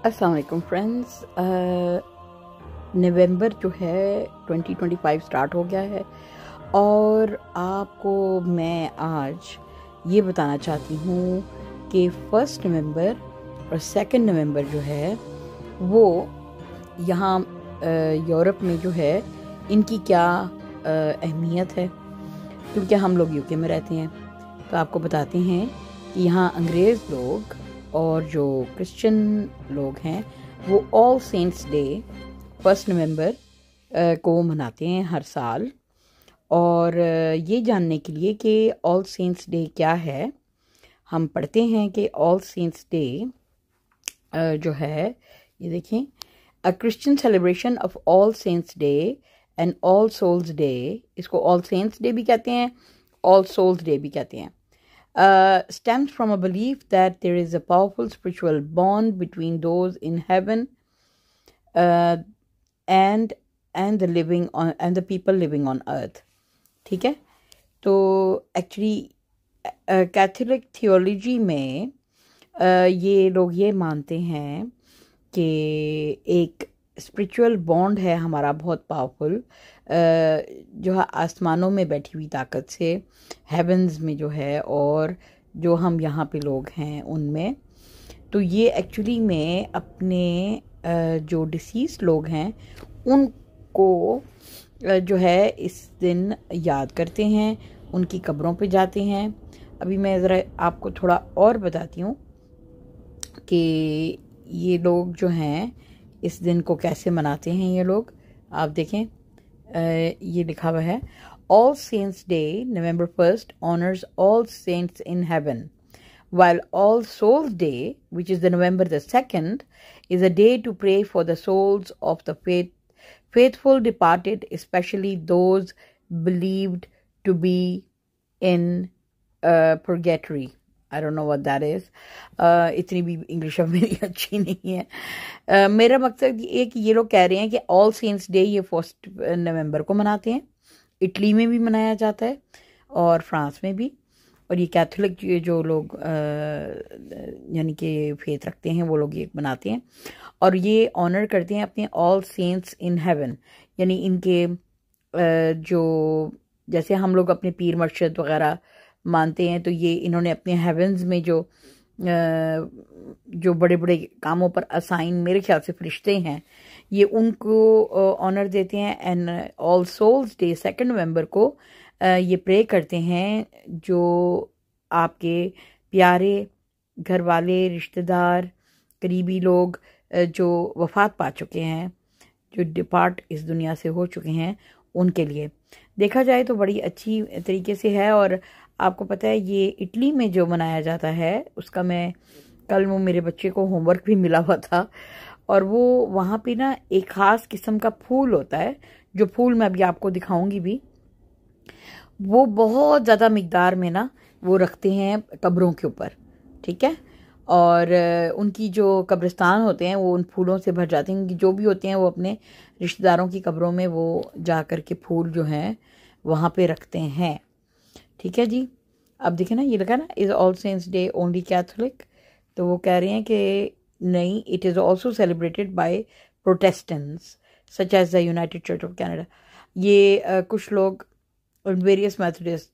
अस्सलाम वालेकुम फ्रेंड्स। नवंबर जो है 2025 स्टार्ट हो गया है और आपको मैं आज ये बताना चाहती हूँ कि 1 नवंबर और 2 नवंबर जो है वो यहाँ यूरोप में जो है इनकी क्या अहमियत है, क्योंकि हम लोग यूके में रहते हैं। तो आपको बताते हैं कि यहाँ अंग्रेज़ लोग और जो क्रिश्चियन लोग हैं वो ऑल सेंट्स डे 1 नवंबर को मनाते हैं हर साल। और ये जानने के लिए कि ऑल सेंट्स डे क्या है, हम पढ़ते हैं कि ऑल सेंट्स डे जो है, ये देखें, a Christian celebration of All Saints Day and All Souls Day. इसको ऑल सेंट्स डे भी कहते हैं, ऑल सोल्स डे भी कहते हैं। Stems from a belief that there is a powerful spiritual bond between those in heaven uh, and the living on and the people living on earth। ठीक है, तो actually Catholic theology में ये लोग ये मानते हैं कि एक स्पिरिचुअल बॉन्ड है हमारा बहुत पावरफुल, जो है आसमानों में बैठी हुई ताकत से, हेवंस में जो है, और जो हम यहाँ पे लोग हैं उनमें। तो ये एक्चुअली में अपने जो डिसीज लोग हैं उनको जो है इस दिन याद करते हैं, उनकी कब्रों पे जाते हैं। अभी मैं ज़रा आपको थोड़ा और बताती हूँ कि ये लोग जो हैं इस दिन को कैसे मनाते हैं। ये लोग आप देखें, ये लिखा हुआ है, All Saints Day November 1 honours all saints in heaven, while All Souls Day, which is the November the 2nd, is a day to pray for the souls of the faithful departed, especially those believed to be in purgatory. I don't know what that is. इतनी भी English अब मेरी अच्छी नहीं है। मेरा मकसद ये कि ये लोग कह रहे हैं कि ऑल सेंट्स डे ये 1 नवंबर को मनाते हैं। इटली में भी मनाया जाता है और फ्रांस में भी। और ये कैथोलिक जो लोग यानी कि फेथ रखते हैं वो लोग ये बनाते हैं और ये ऑनर करते हैं अपने ऑल सेंट्स इन हेवन, यानी इनके जो जैसे हम लोग अपने पीर मर्शद वगैरह मानते हैं, तो ये इन्होंने अपने हेवंस में जो बड़े बड़े कामों पर असाइन, मेरे ख्याल से फरिश्ते हैं, ये उनको ऑनर देते हैं। एंड ऑल सोल्स डे 2 नवंबर को ये प्रे करते हैं जो आपके प्यारे घर वाले, रिश्तेदार, करीबी लोग जो वफ़ात पा चुके हैं, जो डिपार्ट इस दुनिया से हो चुके हैं, उनके लिए। देखा जाए तो बड़ी अच्छी तरीके से है। और आपको पता है ये इटली में जो मनाया जाता है उसका मैं कल वो मेरे बच्चे को होमवर्क भी मिला हुआ था, और वो वहाँ पे ना एक ख़ास किस्म का फूल होता है, जो फूल मैं अभी आपको दिखाऊंगी भी, वो बहुत ज़्यादा मिकदार में ना वो रखते हैं कब्रों के ऊपर। ठीक है, और उनकी जो कब्रिस्तान होते हैं वो उन फूलों से भर जाते हैं, क्योंकि जो भी होते हैं वो अपने रिश्तेदारों की कब्रों में वो जा कर के फूल जो हैं वहाँ पे रखते हैं। ठीक है जी, अब देखें ना, ये लगा ना, is All Saints Day only Catholic, तो वो कह रहे हैं कि नहीं, it is also celebrated by Protestants such as the United Church of Canada. ये कुछ लोग वेरियस मेथोडिस्ट,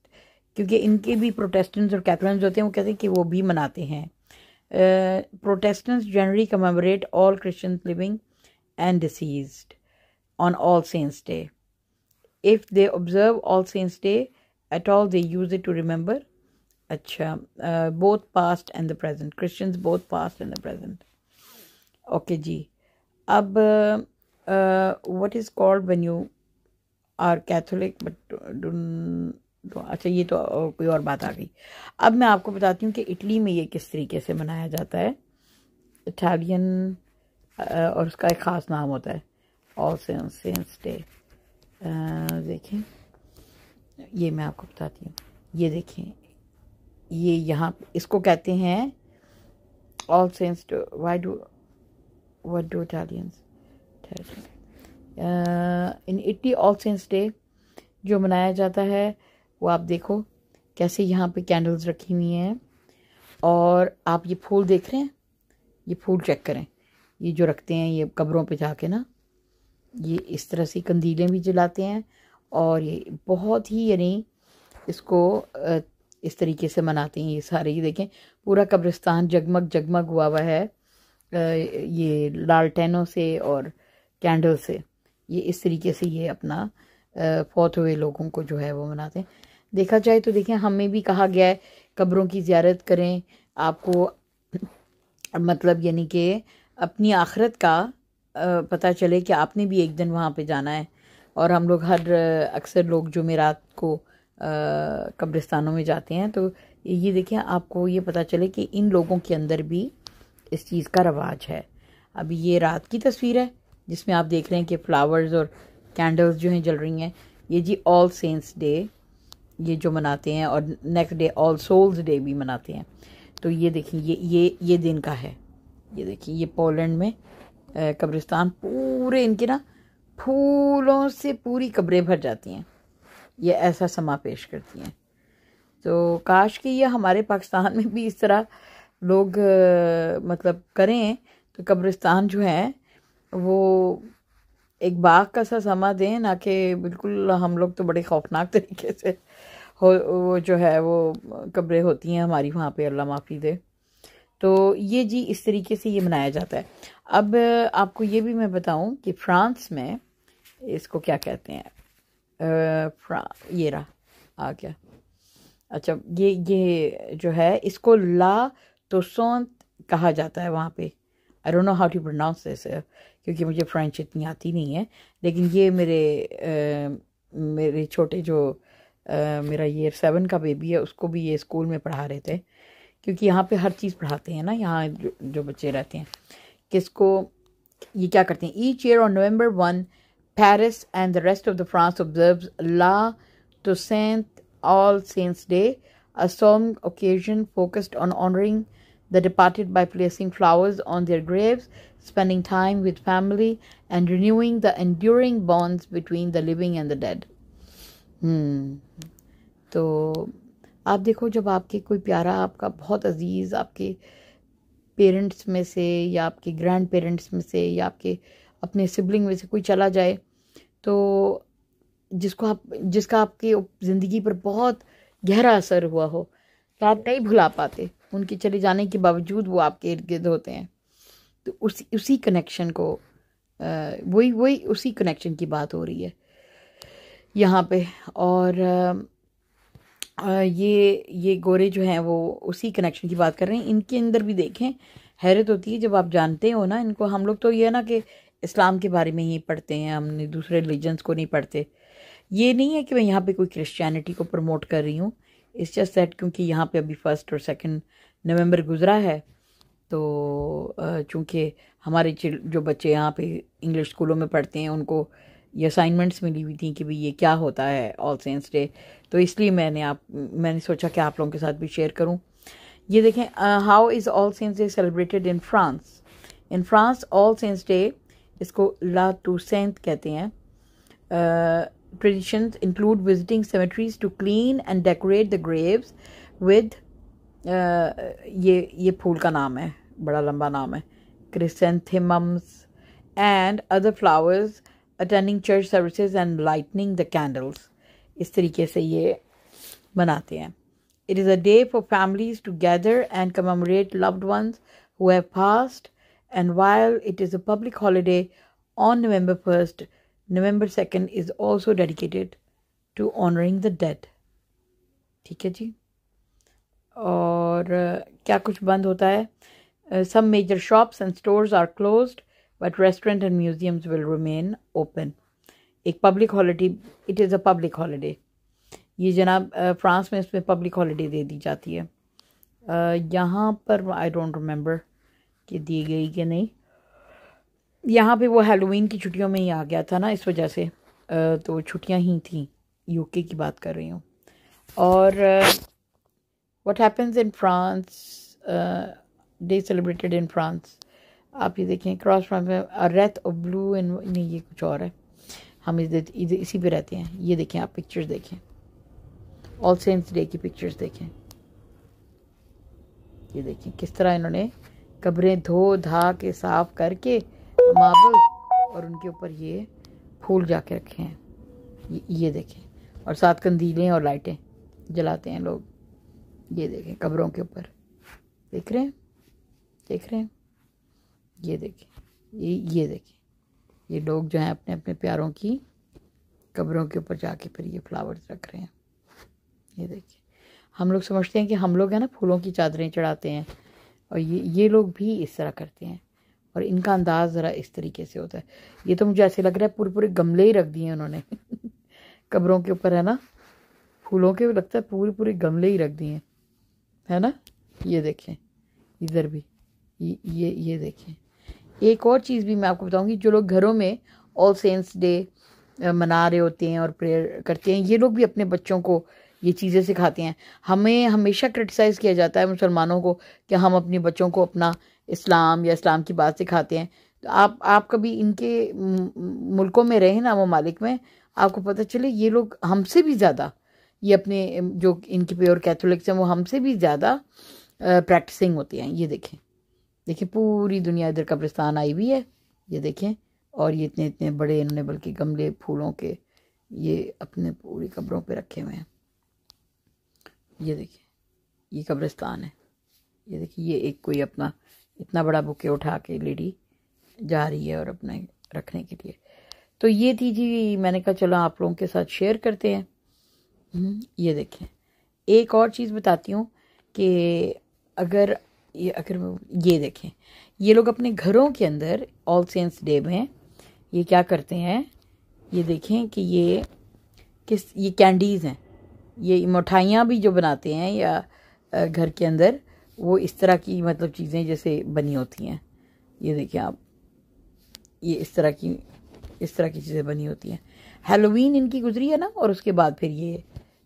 क्योंकि इनके भी प्रोटेस्टेंट्स और कैथोलिक्स होते हैं, वो कहते हैं कि वो भी मनाते हैं। Protestants generally commemorate all Christians living and deceased on All Saints Day. If they observe All Saints Day at all they use it to remember, अच्छा, both past and the present, Christians both past and the present. Okay जी, अब what is called when you are Catholic but अच्छा, ये तो कोई और बात आ गई। अब मैं आपको बताती हूँ कि इटली में ये किस तरीके से मनाया जाता है। इटालियन और उसका एक ख़ास नाम होता है ऑल सेंट्स डे। देखें, ये मैं आपको बताती हूँ, ये देखें, ये यहाँ इसको कहते हैं All Saints Day. What do Italians in Italy All Saints Day जो मनाया जाता है, वो आप देखो कैसे यहाँ पे कैंडल्स रखी हुई हैं, और आप ये फूल देख रहे हैं, ये फूल चेक करें, ये जो रखते हैं ये कब्रों पे जाके ना, ये इस तरह से कंदीलें भी जलाते हैं और ये बहुत ही यानी इसको इस तरीके से मनाते हैं ये सारे। ये देखें पूरा कब्रिस्तान जगमग जगमग हुआ है ये लालटेनों से और कैंडल से। ये इस तरीके से ये अपना फौत हुए लोगों को जो है वो मनाते हैं। देखा जाए तो देखें हमें भी कहा गया है कब्रों की ज़ियारत करें, आपको मतलब यानी कि अपनी आखिरत का पता चले कि आपने भी एक दिन वहाँ पे जाना है। और हम लोग अक्सर लोग जुमेरात को कब्रिस्तानों में जाते हैं, तो ये देखें आपको ये पता चले कि इन लोगों के अंदर भी इस चीज़ का रवाज है। अभी ये रात की तस्वीर है जिसमें आप देख रहे हैं कि फ्लावर्स और कैंडल्स जो हैं जल रही हैं। ये जी ऑल सेंट्स डे ये जो मनाते हैं, और next day All Souls Day भी मनाते हैं। तो ये देखिए ये दिन का है। ये देखिए ये पोलैंड में कब्रिस्तान पूरे इनके ना फूलों से पूरी कब्रें भर जाती हैं। ये ऐसा समा पेश करती हैं। तो काश कि ये हमारे पाकिस्तान में भी इस तरह लोग मतलब करें, तो कब्रिस्तान जो है वो एक बाग का सा समा दें, ना कि बिल्कुल हम लोग तो बड़े खौफनाक तरीके से वो जो है वो कब्रें होती हैं हमारी वहाँ पे, अल्लाह माफ़ी दे। तो ये जी इस तरीके से ये मनाया जाता है। अब आपको ये भी मैं बताऊं कि फ्रांस में इसको क्या कहते हैं। ये रहा आ गया। अच्छा ये जो है इसको ला तोसोंत कहा जाता है वहाँ पे। I don't know how to pronounce this क्योंकि मुझे फ्रेंच इतनी आती नहीं है, लेकिन ये मेरे छोटे जो मेरा ईयर 7 का बेबी है उसको भी ये स्कूल में पढ़ा रहे थे, क्योंकि यहाँ पे हर चीज़ पढ़ाते हैं ना यहाँ जो बच्चे रहते हैं। किसको ये क्या करते हैं, each year on November 1 Paris and the rest of the France observes La Toussaint All Saints Day, a solemn occasion focused on honoring the departed by placing flowers on their graves, spending time with family, and renewing the enduring bonds between the living and the dead. तो आप देखो जब आपके कोई प्यारा, आपका बहुत अजीज़, आपके पेरेंट्स में से या आपके ग्रैंड पेरेंट्स में से या आपके अपने सिबलिंग में से कोई चला जाए, तो जिसका आपकी ज़िंदगी पर बहुत गहरा असर हुआ हो, तो आप नहीं भुला पाते। उनके चले जाने के बावजूद वो आपके इर्द गिर्द होते हैं। तो उसी कनेक्शन को वही उसी कनेक्शन की बात हो रही है यहाँ पे। और ये गोरे जो हैं वो उसी कनेक्शन की बात कर रहे हैं। इनके अंदर भी देखें हैरत होती है जब आप जानते हो ना इनको। हम लोग तो ये है ना कि इस्लाम के बारे में ही पढ़ते हैं, हमने दूसरे रिलीजन्स को नहीं पढ़ते। ये नहीं है कि मैं यहाँ पे कोई क्रिश्चियनिटी को प्रमोट कर रही हूँ, इट्स जस्ट दैट क्योंकि यहाँ पे अभी 1 और 2 नवंबर गुजरा है, तो चूँकि हमारे जो बच्चे यहाँ पे इंग्लिश स्कूलों में पढ़ते हैं उनको ये असाइनमेंट्स मिली हुई थी कि भाई ये क्या होता है ऑल सेंट्स डे, तो इसलिए मैंने सोचा कि आप लोगों के साथ भी शेयर करूं। ये देखें how is All Saints Day celebrated in France. In France All Saints Day इसको ला टूसेंट कहते हैं। Traditions include visiting cemeteries to clean and decorate the graves with ये फूल का नाम है, बड़ा लंबा नाम है, chrysanthemums and other flowers, attending church services and lightning the candles. इस तरीके से ये मनाते हैं। It is a day for families to gather and commemorate loved ones who have passed, and while it is a public holiday on November 1st, November 2nd is also dedicated to honoring the dead। ठीक है जी। और क्या कुछ बंद होता है। Some major shops and stores are closed, but restaurants and museums will remain open। एक public holiday, it is a public holiday. ये जनाब फ्रांस में इसमें पब्लिक हॉलीडे दे दी जाती है। यहाँ पर आई डोंट रिमेंबर कि दी गई कि नहीं। यहाँ पे वो हैलोवीन की छुट्टियों में ही आ गया था ना, इस वजह से तो छुट्टियाँ ही थी। यूके की बात कर रही हूँ। और what happens in France, day celebrated in France. आप ये देखें क्रॉस फ्रांस में रेथ ऑफ ब्लू एंड नहीं, ये कुछ और है। हम इसी पे रहते हैं। ये देखें आप पिक्चर्स देखें, ऑल सेंट्स डे की पिक्चर्स देखें। ये देखें किस तरह इन्होंने कब्रें धो धा के साफ करके मार्बल, और उनके ऊपर ये फूल जाके रखे हैं। ये देखें, और साथ कंदीलें और लाइटें जलाते हैं लोग। ये देखें कब्रों के ऊपर, देख रहे हैं, देख रहे हैं, ये देखें, ये देखें, ये लोग जो हैं अपने अपने प्यारों की कब्रों के ऊपर जाके फिर ये फ्लावर्स रख रहे हैं। ये देखिए, हम लोग समझते हैं कि हम लोग हैं ना फूलों की चादरें चढ़ाते हैं, और ये लोग भी इस तरह करते हैं, और इनका अंदाज ज़रा इस तरीके से होता है। ये तो मुझे ऐसे लग रहा है पूरे पूरे गमले ही रख दिए हैं उन्होंने कब्रों के ऊपर, है ना, फूलों के, लगता है पूरे पूरे गमले ही रख दिए हैं, है ना। ये देखें, इधर भी ये देखें। एक और चीज़ भी मैं आपको बताऊंगी, जो लोग घरों में ऑल सेंट्स डे मना रहे होते हैं और प्रेयर करते हैं, ये लोग भी अपने बच्चों को ये चीज़ें सिखाते हैं। हमें हमेशा क्रिटिसाइज़ किया जाता है मुसलमानों को कि हम अपने बच्चों को अपना इस्लाम या इस्लाम की बात सिखाते हैं। तो आप कभी इनके मुल्कों में रहे ना, ममालिक में, आपको पता चले ये लोग हमसे भी ज़्यादा, ये अपने जो इनके प्योर कैथोलिक्स हैं वो हमसे भी ज़्यादा प्रैक्टिसिंग होती हैं। ये देखें, देखिए पूरी दुनिया इधर कब्रिस्तान आई हुई है, ये देखें, और ये इतने इतने बड़े इन्होंने बल्कि गमले फूलों के ये अपने पूरी कब्रों पे रखे हुए हैं। ये देखिए, ये कब्रिस्तान है। ये देखिए, ये एक कोई अपना इतना बड़ा बुके उठा के लेडी जा रही है और अपने रखने के लिए। तो ये थी जी, मैंने कहा चलो आप लोगों के साथ शेयर करते हैं। ये देखें, एक और चीज़ बताती हूँ कि अगर ये देखें, ये लोग अपने घरों के अंदर ऑल सेंट्स डे में ये क्या करते हैं, ये देखें कि ये कैंडीज़ हैं, ये मिठाइयाँ भी जो बनाते हैं या घर के अंदर, वो इस तरह की मतलब चीज़ें जैसे बनी होती हैं। ये देखिए आप, ये इस तरह की चीज़ें बनी होती हैं। हैलोवीन इनकी गुजरी है ना, और उसके बाद फिर ये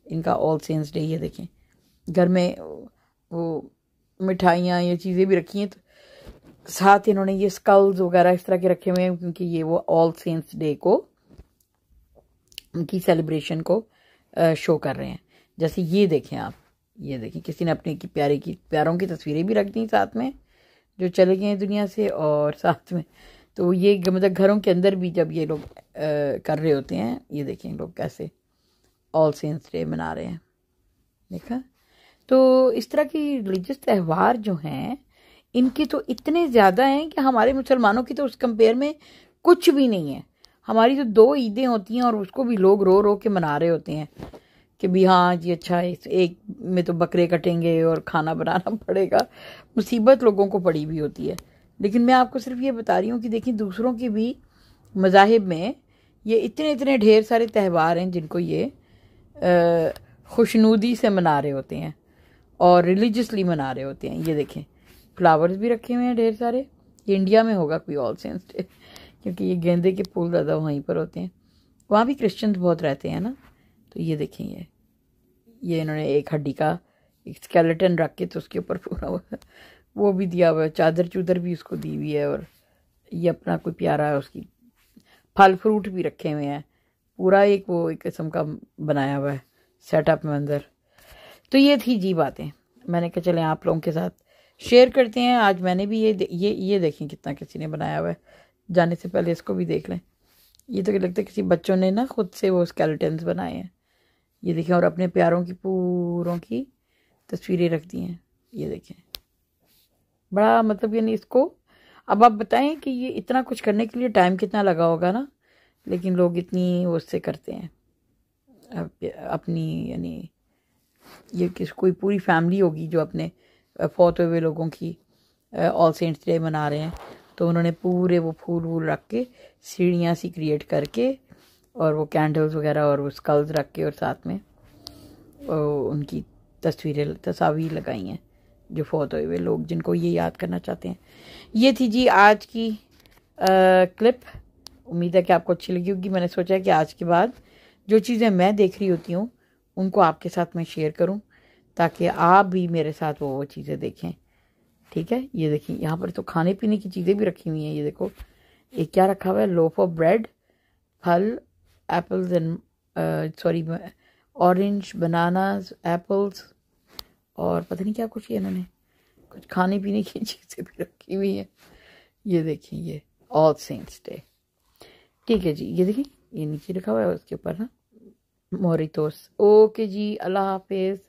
इनका ऑल सेंट्स डे। ये देखें, घर में वो मिठाइयाँ, ये चीज़ें भी रखी हैं, तो साथ इन्होंने ये स्कल्स वगैरह इस तरह के रखे हुए हैं, क्योंकि ये वो ऑल सेंट्स डे को, उनकी सेलिब्रेशन को शो कर रहे हैं। जैसे ये देखें आप, ये देखें किसी ने अपने की प्यारों की तस्वीरें भी रख दी साथ में, जो चले गए हैं दुनिया से, और साथ में तो ये मतलब घरों के अंदर भी जब ये लोग कर रहे होते हैं, ये देखें लोग कैसे ऑल सेंट्स डे मना रहे हैं, देखा। तो इस तरह की रिलीजियस त्यौहार जो हैं, इनके तो इतने ज़्यादा हैं कि हमारे मुसलमानों की तो उस कंपेयर में कुछ भी नहीं है। हमारी तो 2 ईदें होती हैं और उसको भी लोग रो रो के मना रहे होते हैं कि भी हाँ जी अच्छा, इस एक में तो बकरे कटेंगे और खाना बनाना पड़ेगा। मुसीबत लोगों को पड़ी हुई होती है। लेकिन मैं आपको सिर्फ ये बता रही हूँ कि देखिए दूसरों के भी मज़ाहिब में ये इतने इतने ढेर सारे त्यौहार हैं जिनको ये खुशनुदी से मना रहे होते हैं और रिलीजियसली मना रहे होते हैं। ये देखें, फ्लावर्स भी रखे हुए हैं ढेर सारे। ये इंडिया में होगा कोई ऑल सेंट्स डे, क्योंकि ये गेंदे के फूल ज़्यादा वहीं पर होते हैं। वहाँ भी क्रिश्चियंस बहुत रहते हैं ना। तो ये देखें, ये इन्होंने एक हड्डी का एक स्केलेटन रख के तो उसके ऊपर पूरा वो भी दिया हुआ है, चादर चूदर भी उसको दी हुई है, और ये अपना कोई प्यारा है उसकी फल फ्रूट भी रखे हुए हैं। पूरा एक किस्म का बनाया हुआ है सेटअप में अंदर। तो ये थी जी बातें, मैंने कहा चले आप लोगों के साथ शेयर करते हैं। आज मैंने भी ये देखें कितना किसी ने बनाया हुआ है। जाने से पहले इसको भी देख लें। ये तो लगता है किसी बच्चों ने ना खुद से वो स्केलेटन्स बनाए हैं। ये देखें, और अपने प्यारों की पूरों की तस्वीरें रख दी हैं। ये देखें, बड़ा मतलब यानी इसको अब आप बताएं कि ये इतना कुछ करने के लिए टाइम कितना लगा होगा ना, लेकिन लोग इतनी वो उससे करते हैं अपनी, यानी ये कोई पूरी फैमिली होगी जो अपने फौत हुए लोगों की ऑल सेंट्स डे मना रहे हैं, तो उन्होंने पूरे वो फूल वूल रख के सीढ़ियाँ सी क्रिएट करके और वो कैंडल्स वगैरह और वो स्कल्स रख के और साथ में उनकी तस्वीरें लगाई हैं जो फौत हुए लोग जिनको ये याद करना चाहते हैं। ये थी जी आज की क्लिप। उम्मीद है कि आपको अच्छी लगी होगी। मैंने सोचा कि आज के बाद जो चीज़ें मैं देख रही होती हूँ उनको आपके साथ मैं शेयर करूँ, ताकि आप भी मेरे साथ वो चीज़ें देखें। ठीक है, ये देखिए यहाँ पर तो खाने पीने की चीज़ें भी रखी हुई हैं। ये देखो, एक क्या रखा हुआ है, लोफ ऑफ ब्रेड, फल, apples and orange, bananas, apples, और पता नहीं क्या कुछ ये इन्होंने कुछ खाने पीने की चीज़ें भी रखी हुई है। ये देखिए, ये ऑल सेंट्स डे। ठीक है जी, ये देखिए ये नीचे लिखा हुआ है उसके ऊपर ना मोरितोस। ओके जी, अल्लाह हाफिज़।